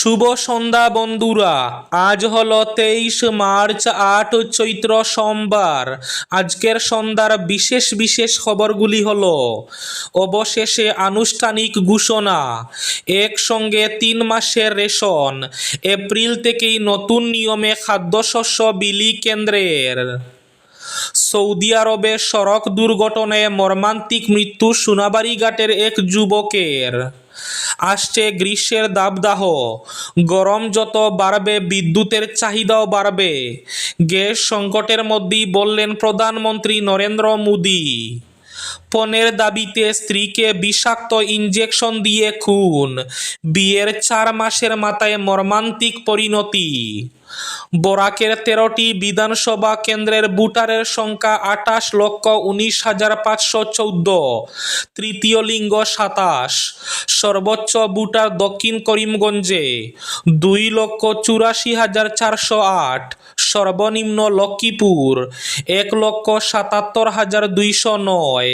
শুভ সন্ধ্যা বন্ধুরা। আজ হলো 23 মার্চ, 8 চৈত্র সোমবার। আজকের সন্ধ্যার বিশেষ বিশেষ খবরগুলি হলো: অবশেষে আনুষ্ঠানিক ঘোষণা, একসঙ্গে 3 মাসের রেশন, এপ্রিল থেকেই নতুন নিয়মে খাদ্যশস্য বিলি কেন্দ্রের। সৌদি আরবে সড়ক দুর্ঘটনায় মর্মান্তিক মৃত্যু সোনাবাড়ি ঘাটের এক যুবকের। আসছে গ্রীষ্মের দাবদাহ, গরম যত বাড়বে বিদ্যুতের চাহিদাও বাড়বে। গ্যাস সংকটের মধ্যেই বললেন প্রধানমন্ত্রী নরেন্দ্র মোদী। পণের দাবিতে স্ত্রীকে বিষাক্ত ইঞ্জেকশন দিয়ে খুন, বিয়ের 4 মাসের মাথায় মর্মান্তিক পরিণতি। বরাকের 13টি বিধানসভা কেন্দ্রের ভোটারের সংখ্যা 28,19,514, তৃতীয় লিঙ্গ 27। সর্বোচ্চ ভোটার দক্ষিণ করিমগঞ্জে 2,84,408, সর্বনিম্ন লক্ষ্মীপুর 1,77,209।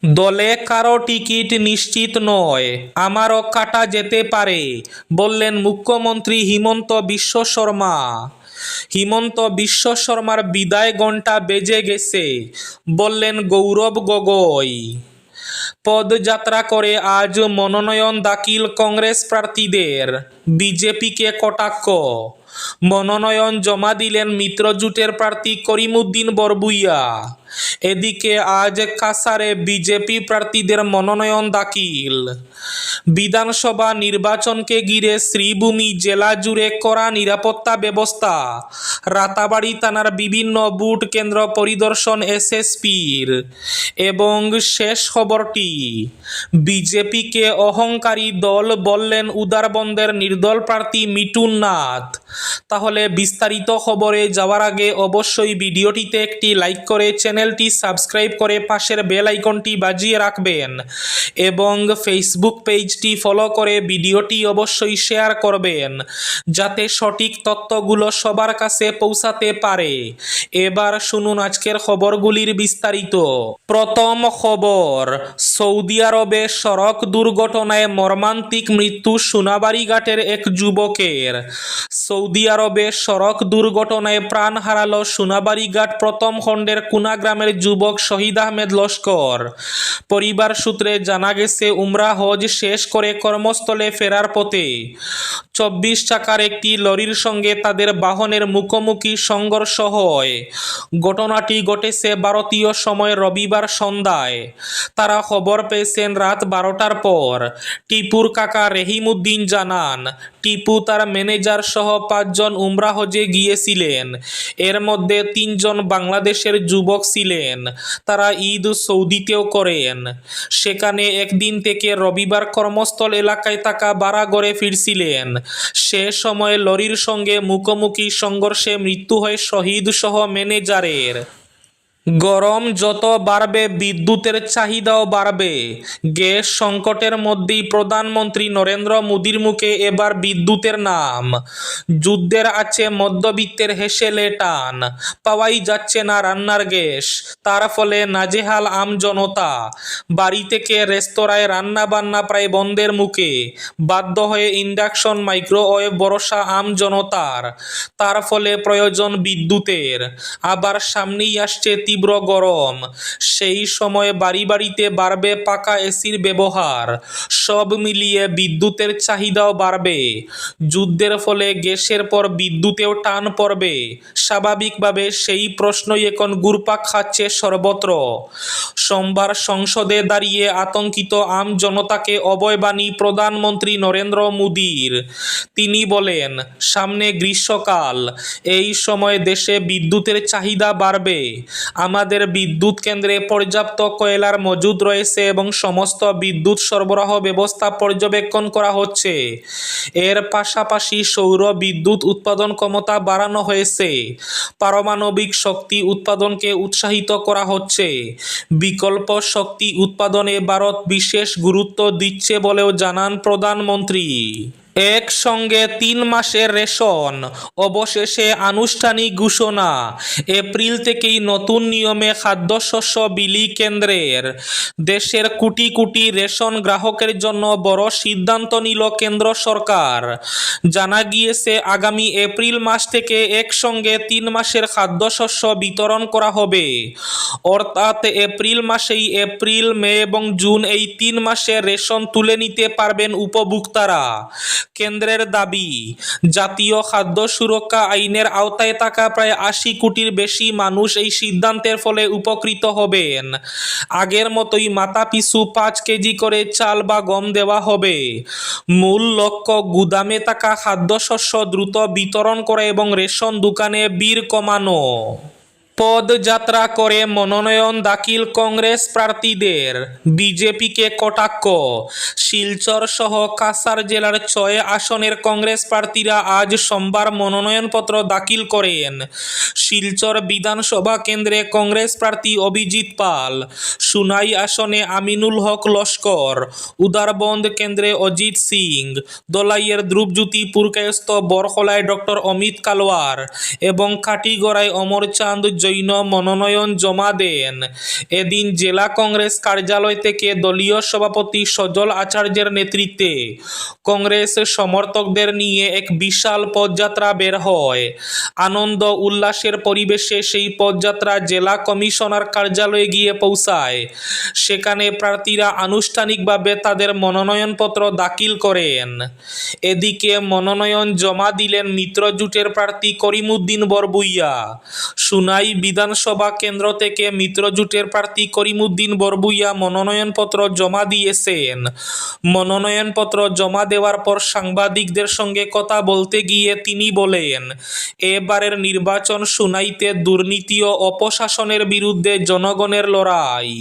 দলে কারো টিকিট নিশ্চিত নয়, আমারও কাটা যেতে পারে, বললেন মুখ্যমন্ত্রী হিমন্ত বিশ্ব শর্মা। হিমন্ত বিশ্ব শর্মার বিদায় ঘণ্টা বেজে গেছে, বললেন গৌরব গগৈ। পদযাত্রা করে আজ মনোনয়ন দাখিল কংগ্রেস প্রার্থীদের, বিজেপিকে কটাক্ষ। মনোনয়ন জমা দিলেন মিত্রজোটের প্রার্থী করিমউদ্দিন বরভূইয়া। এদিকে আজ কাছাড়ে বিজেপি প্রার্থীদের মনোনয়ন দাখিল। বিধানসভা নির্বাচনকে ঘিরে শ্রীভূমি জেলা জুড়ে কড়া নিরাপত্তা ব্যবস্থা। রাতাবাড়ী থানার বিভিন্ন ভোট কেন্দ্র পরিদর্শন এসএসপির। এবং শেষ খবরটি, বিজেপিকে অহংকারী দল বললেন উদারবন্দের নির্দল প্রার্থী মিঠুন নাথ। তাহলে বিস্তারিত খবরে যাওয়ার আগে অবশ্যই ভিডিওটিতে একটি লাইক করে চ্যানেলটি সাবস্ক্রাইব করে পাশের বেল আইকনটি বাজিয়ে রাখবেন এবং ফেসবুক পেজটি ফলো করে ভিডিওটি অবশ্যই শেয়ার করবেন, যাতে সঠিক তথ্যগুলো সবার কাছে পৌঁছাতে পারে। এবার শুনুন আজকের খবরগুলির বিস্তারিত। প্রথম খবর, সৌদি আরবে সড়ক দুর্ঘটনায় মর্মান্তিক মৃত্যু সোনাবাড়ি ঘাটের এক যুবকের। সৌদি আরবে সড়ক দুর্ঘটনায় প্রাণ হারালো সোনাবাড়ি ঘাট প্রথম খণ্ডের কুনা গ্রামের যুবক শহীদ আহমেদ লস্কর। পরিবার সূত্রে জানা গেছে, উমরা হজ শেষ করে কর্মস্থলে ফেরার পথে 24 চাকার একটি লরির সঙ্গে তাদের বাহনের মুখোমুখি সংঘর্ষ হয়। ঘটনাটি ঘটেছে ভারতীয় সময় রবিবার সন্ধ্যায়। তারা খবর পেয়েছেন রাত 12টার পর। টিপুর কাকা রহিমউদ্দিন জানান, টিপু তার ম্যানেজার সহ 5 জন উমরা হজে গিয়েছিলেন। এর মধ্যে 3 জন বাংলাদেশের যুবক ছিলেন। তারা ঈদ সৌদিতেও করেন। সেখানে একদিন থেকে রবিবার কর্মস্থল এলাকায় থাকা বাড়াঘরে ফিরছিলেন। সে সময় লরির সঙ্গে মুখোমুখি সংঘর্ষে মৃত্যু হয় শহীদ সহ ম্যানেজারের। গরম যত বাড়বে বিদ্যুতের চাহিদাও বাড়বে। গ্যাস সংকটের মধ্যেই প্রধানমন্ত্রী নরেন্দ্র মোদীর মুখে এবার বিদ্যুতের নাম। যুদ্ধের আছে মধ্যবিত্তের হেসেলে টান, পাওয়াই যাচ্ছে না রান্নার গ্যাস। তার ফলে নাজেহাল আম জনতা। বাড়ি থেকে রেস্তোরাঁয় রান্না বান্না প্রায় বন্ধের মুখে। বাধ্য হয়ে ইন্ডাকশন মাইক্রোওয়েভ ভরসা আম জনতার। তার ফলে প্রয়োজন বিদ্যুতের। আবার সামনেই আসছে তীব্র গরম। সেই সময় বাড়ি বাড়িতে বাড়বে পাকা এসির ব্যবহার। সব মিলিয়ে বিদ্যুতের চাহিদাও বাড়বে। যুদ্ধের ফলে গ্যাসের পর বিদ্যুতেও টান পড়বে। স্বাভাবিকভাবে সেই প্রশ্নই এখন ঘুরপাক খাচ্ছে সর্বত্র। সোমবার সংসদে দাঁড়িয়ে আতঙ্কিত আম জনতাকে অভয়বাণী প্রধানমন্ত্রী নরেন্দ্র মোদীর। তিনি বলেন, সামনে গ্রীষ্মকাল, এই সময় দেশে বিদ্যুতের চাহিদা বাড়বে। আমাদের বিদ্যুৎ কেন্দ্রে পর্যাপ্ত কয়লার মজুদ রয়েছে এবং সমস্ত বিদ্যুৎ সরবরাহ ব্যবস্থা পর্যবেক্ষণ করা হচ্ছে। এর পাশাপাশি সৌর বিদ্যুৎ উৎপাদন ক্ষমতা বাড়ানো হয়েছে। পারমাণবিক শক্তি উৎপাদনকে উৎসাহিত করা হচ্ছে। বিকল্প শক্তি উৎপাদনে ভারত বিশেষ গুরুত্ব দিচ্ছে বলেও জানান প্রধানমন্ত্রী। একসঙ্গে 3 মাসের রেশন, অবশেষে আনুষ্ঠানিক ঘোষণা। এপ্রিল থেকেই নতুন নিয়মে খাদ্যশস্য বিলি কেন্দ্রের। দেশের কোটি কোটি রেশন গ্রাহকের জন্য বড় সিদ্ধান্ত নিল কেন্দ্র সরকার। জানা গিয়েছে আগামী এপ্রিল মাস থেকে একসঙ্গে 3 মাসের খাদ্যশস্য বিতরণ করা হবে। অর্থাৎ এপ্রিল মাসেই এপ্রিল, মে এবং জুন এই 3 মাসের রেশন তুলে নিতে পারবেন উপভোক্তারা। কেন্দ্রের দাবি, জাতীয় খাদ্য সুরক্ষা আইনের আওতায় থাকা প্রায় 80 কোটির বেশি মানুষ এই সিদ্ধান্তের ফলে উপকৃত হবেন। আগের মতোই মাথাপিছু 5 কেজি করে চাল বা গম দেওয়া হবে। মূল লক্ষ্য গুদামে থাকা খাদ্যশস্য দ্রুত বিতরণ করা এবং রেশন দোকানে ভিড় কমানো। পদযাত্রা করে মনোনয়ন দাখিল কংগ্রেস প্রার্থীদের, বিজেপিকে কটাক্ষ। শিলচর সহ কাছাড় জেলার 6 আসনের কংগ্রেস প্রার্থীরা আজ সোমবার মনোনয়নপত্র দাখিল করেন। শিলচর বিধানসভা কেন্দ্রে কংগ্রেস প্রার্থী অভিজিৎ পাল, সুনাই আসনে আমিনুল হক লস্কর, উদারবন্দ কেন্দ্রে অজিত সিং, দলাইয়ের ধ্রুবজ্যোতি পুরকায়স্থ বরখলায় ডক্টর অমিত কালওয়ার এবং কাটিগড়ায় অমরচাঁদ জৈন মনোনয়ন জমা দেন। এদিন জেলা কংগ্রেস কার্যালয় থেকে দলীয় সভাপতি সজল আচার্যের নেতৃত্বে কংগ্রেস সমর্থকদের নিয়ে এক বিশাল পদযাত্রা বের হয়। আনন্দ উল্লাসের পরিবেশে সেই পদযাত্রা জেলা কমিশনার কার্যালয়ে গিয়ে পৌঁছায়। সেখানে প্রার্থীরা আনুষ্ঠানিকভাবে তাদের মনোনয়নপত্র দাখিল করেন। এদিকে মনোনয়ন জমা দিলেন মিত্রজোটের প্রার্থী করিমউদ্দিন বরভুইয়া। সুনাই বিধানসভা কেন্দ্র থেকে মিত্রজোটের প্রার্থী করিমউদ্দিন বরভুইয়া মনোনয়নপত্র জমা দিয়েছেন। মনোনয়নপত্র জমা দেওয়ার পর সাংবাদিকদের সঙ্গে কথা বলতে গিয়ে তিনি বলেন, এবারের নির্বাচন সুনাইতে দুর্নীতি ও অপশাসনের বিরুদ্ধে জনগণের লড়াই।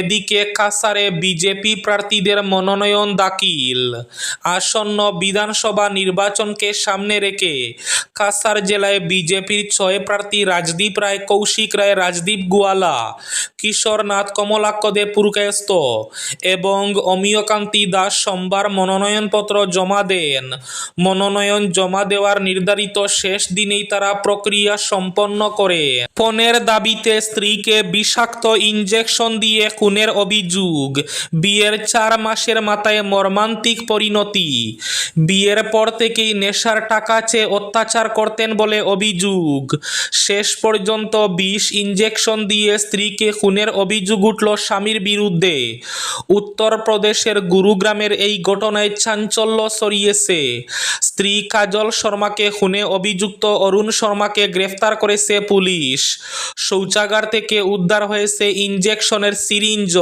এদিকে কাছাড়ে বিজেপি প্রার্থীদের মনোনয়ন দাখিল। আসন্ন বিধানসভা নির্বাচনকে সামনে রেখে কাছাড় জেলায় বিজেপির 6 প্রার্থী রাজদীপ রায়, কৌশিক রায়, রাজদীপ গোয়ালা, কিশোরনাথ কমলাক্ষ দে পুরকায়স্থ এবং অমিয়কান্তি দাস সোমবার মনোনয়নপত্র জমা দেন। মনোনয়ন জমা দেওয়ার নির্ধারিত শেষ দিনেই তারা প্রক্রিয়া সম্পন্ন করে। পণের দাবিতে স্ত্রীকে বিষাক্ত ইনজেকশন দিয়ে খুনের অভিযোগ। বিয়ের 4 মাসের মাথায় মর্মান্তিক পরিণতি। বিয়ের পর থেকেই নেশার টাকা চেয়ে অত্যাচার করতেন বলে অভিযোগ। শেষ পর্যন্ত বিষ ইনজেকশন দিয়ে স্ত্রীকে খুনের অভিযোগ উঠল স্বামীর বিরুদ্ধে। উত্তরপ্রদেশের গুরুগ্রামের এই ঘটনায় চাঞ্চল্য ছড়িয়েছে। স্ত্রী কাজল শর্মাকে খুনে অভিযুক্ত অরুণ শর্মাকে গ্রেফতার করেছে পুলিশ। শৌচাগার থেকে উদ্ধার হয়েছে ইনজেকশনের সিরিঞ্জ।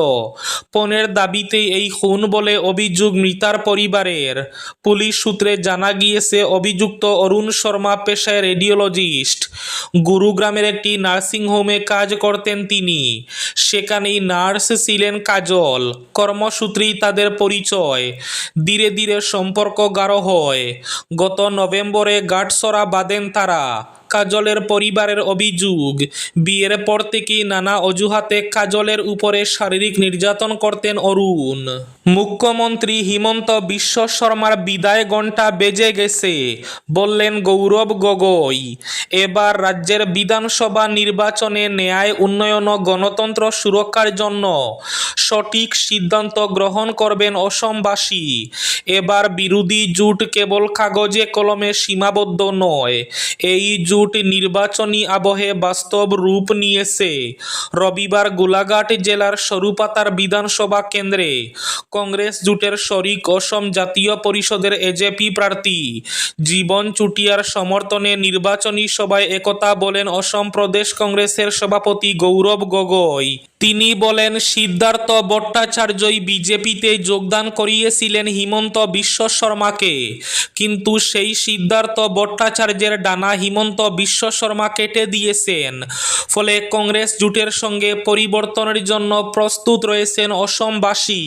পণের দাবিতেই এই খুন বলে অভিযোগ মৃতার পরিবারের। পুলিশ সূত্রে জানা গিয়েছে অভিযুক্ত অরুণ শর্মা পেশায় রেডিওলজিস্ট। গুরুগ্রামের একটি নার্সিংহোমে কাজ করতেন তিনি। সেখানেই নার্স ছিলেন কাজল। কর্মসূত্রেই তাদের পরিচয়। ধীরে ধীরে সম্পর্ক গাঢ় হয়। গত নভেম্বরে গাঁটছড়া বাঁধেন তারা। কাজলের পরিবারের অভিযোগ, বিয়ের পর থেকেই নানা অজুহাতে কাজলের উপরে শারীরিক নির্যাতন করতেন অরুণ। মুখ্যমন্ত্রী হিমন্ত বিশ্ব শর্মার বিদায় ঘণ্টা বেজে গেছে, বললেন গৌরব গগৈ। এবার রাজ্যের বিধানসভা নির্বাচনে ন্যায়, উন্নয়ন ও গণতন্ত্র সুরক্ষার জন্য সঠিক সিদ্ধান্ত গ্রহণ করবেন অসমবাসী। এবার বিরোধী জোট কেবল কাগজে কলমে সীমাবদ্ধ নয়, এই জোট নির্বাচনী আবহে বাস্তব রূপ নিয়েছে। রবিবার গোলাঘাট জেলার সরুপাতার বিধানসভা কেন্দ্রে কংগ্রেস জোটের শরিক অসম জাতীয় পরিষদের এজেপি প্রার্থী জীবন চুটিয়ার সমর্থনে নির্বাচনী সভায় একথা বলেন অসম প্রদেশ কংগ্রেসের সভাপতি গৌরব গগৈ। তিনি বলেন, সিদ্ধার্থ ভট্টাচার্যই বিজেপিতে যোগদান করিয়েছিলেন হিমন্ত বিশ্ব শর্মাকে, কিন্তু সেই সিদ্ধার্থ ভট্টাচার্যের ডানা হিমন্ত বিশ্ব শর্মা কেটে দিয়েছেন। ফলে কংগ্রেস জোটের সঙ্গে পরিবর্তনের জন্য প্রস্তুত রয়েছেন অসমবাসী।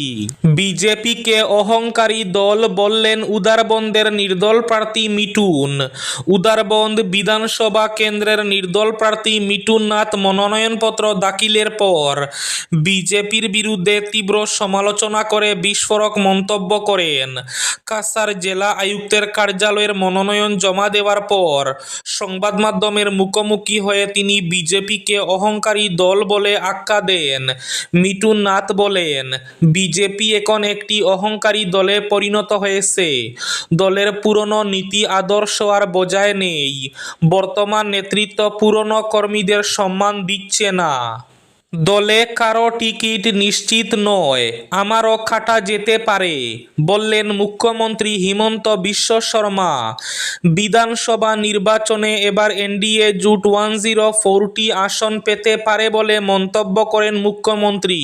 বিজেপিকে অহংকারী দল বললেন উদারবন্দের নির্দল প্রার্থী মিঠুন। উদারবন্দ বিধানসভা কেন্দ্রের নির্দল প্রার্থী মিঠুন নাথ মনোনয়নপত্র দাখিলের পর বিজেপির বিরুদ্ধে তীব্র সমালোচনা করে বিস্ফোরক মন্তব্য করেন। কাছাড় জেলা আয়ুক্তের কার্যালয়ের মনোনয়ন জমা দেওয়ার পর সংবাদ মাধ্যমের মুখোমুখি হয়ে তিনি বিজেপিকে অহংকারী দল বলে আখ্যা দেন। মিঠুন নাথ বলেন, বিজেপি এখন একটি অহংকারী দলে পরিণত হয়েছে। দলের পুরনো নীতি আদর্শ আর বজায় নেই। বর্তমান নেতৃত্ব পুরনো কর্মীদের সম্মান দিচ্ছে না। দলে কারো টিকিট নিশ্চিত নয়, আমারও কাটা যেতে পারে, বললেন মুখ্যমন্ত্রী হিমন্ত বিশ্ব শর্মা। বিধানসভা নির্বাচনে এবার এনডিএ জোট 104টি আসন পেতে পারে বলে মন্তব্য করেন মুখ্যমন্ত্রী।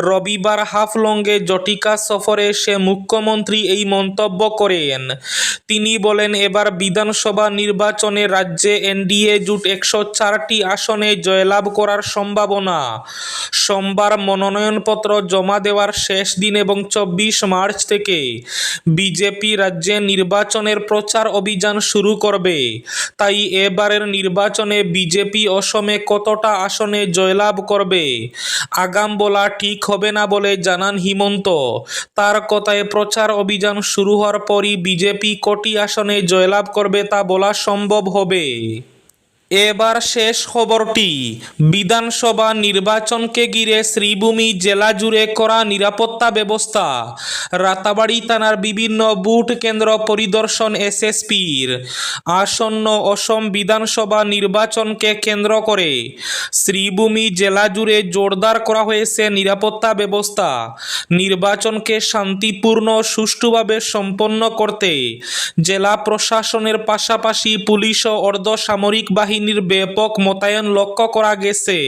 রবিবার হাফলংয়ে জটিকা সফরে এসে মুখ্যমন্ত্রী এই মন্তব্য করেন। তিনি বলেন, এবার বিধানসভা নির্বাচনে রাজ্যে এনডিএ জোট 104টি আসনে জয়লাভ করার সম্ভাবনা। সোমবার মনোনয়নপত্র জমা দেওয়ার শেষ দিন এবং 24 মার্চ থেকে বিজেপি রাজ্যে নির্বাচনের প্রচার অভিযান শুরু করবে। তাই এবারের নির্বাচনে বিজেপি অসমে কতটা আসনে জয়লাভ করবে আগাম বলা ঠিক হবে না বলে জানান হিমন্ত। তার কথায়, প্রচার অভিযান শুরু হওয়ার পরই বিজেপি কটি আসনে জয়লাভ করবে তা বলা সম্ভব হবে। এবার শেষ খবরটি, বিধানসভা নির্বাচনকে ঘিরে শ্রীভূমি জেলা জুড়ে করা নিরাপত্তা ব্যবস্থা। রাতাবাড়ী থানার বিভিন্ন বুথ কেন্দ্র পরিদর্শন এসএসপির। আসন্ন অসম বিধানসভা নির্বাচনকে কেন্দ্র করে শ্রীভূমি জেলা জুড়ে জোরদার করা হয়েছে নিরাপত্তা ব্যবস্থা। নির্বাচনকে শান্তিপূর্ণ ও সুষ্ঠুভাবে সম্পন্ন করতে জেলা প্রশাসনের পাশাপাশি পুলিশ ও অর্ধসামরিক বাহিনীর ব্যাপক মোতায়েন লক্ষ্য করা গেছে।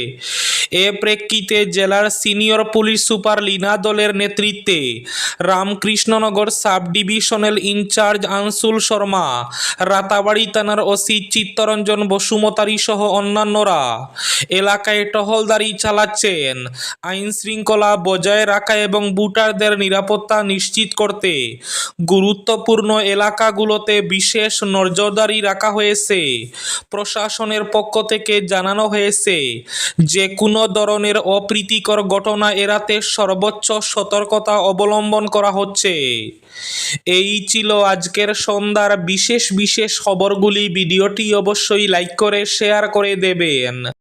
এ প্রেক্ষিতে জেলার সিনিয়র পুলিশ সুপার লীনা দলের নেতৃত্বে Ramkrishnanagar sub divisional incharge Anshul Sharma, Ratabari থানার ওসি চিত্তরঞ্জন বসুমতারি সহ অন্যান্যরা এলাকায় টহলদারি চালাচ্ছেন। আইন শৃঙ্খলা বজায় রাখা এবং ভোটারদের নিরাপত্তা নিশ্চিত করতে গুরুত্বপূর্ণ এলাকাগুলোতে বিশেষ নজরদারি রাখা হয়েছে। প্রশাসনের পক্ষ থেকে জানানো হয়েছে, যে কোনো ধরনের অপ্রীতিকর ঘটনা এড়াতে সর্বোচ্চ সতর্কতা অবলম্বন করা হচ্ছে। এই ছিল আজকের সন্ধ্যার বিশেষ খবরগুলি। ভিডিওটি অবশ্যই লাইক করে শেয়ার করে দেবেন।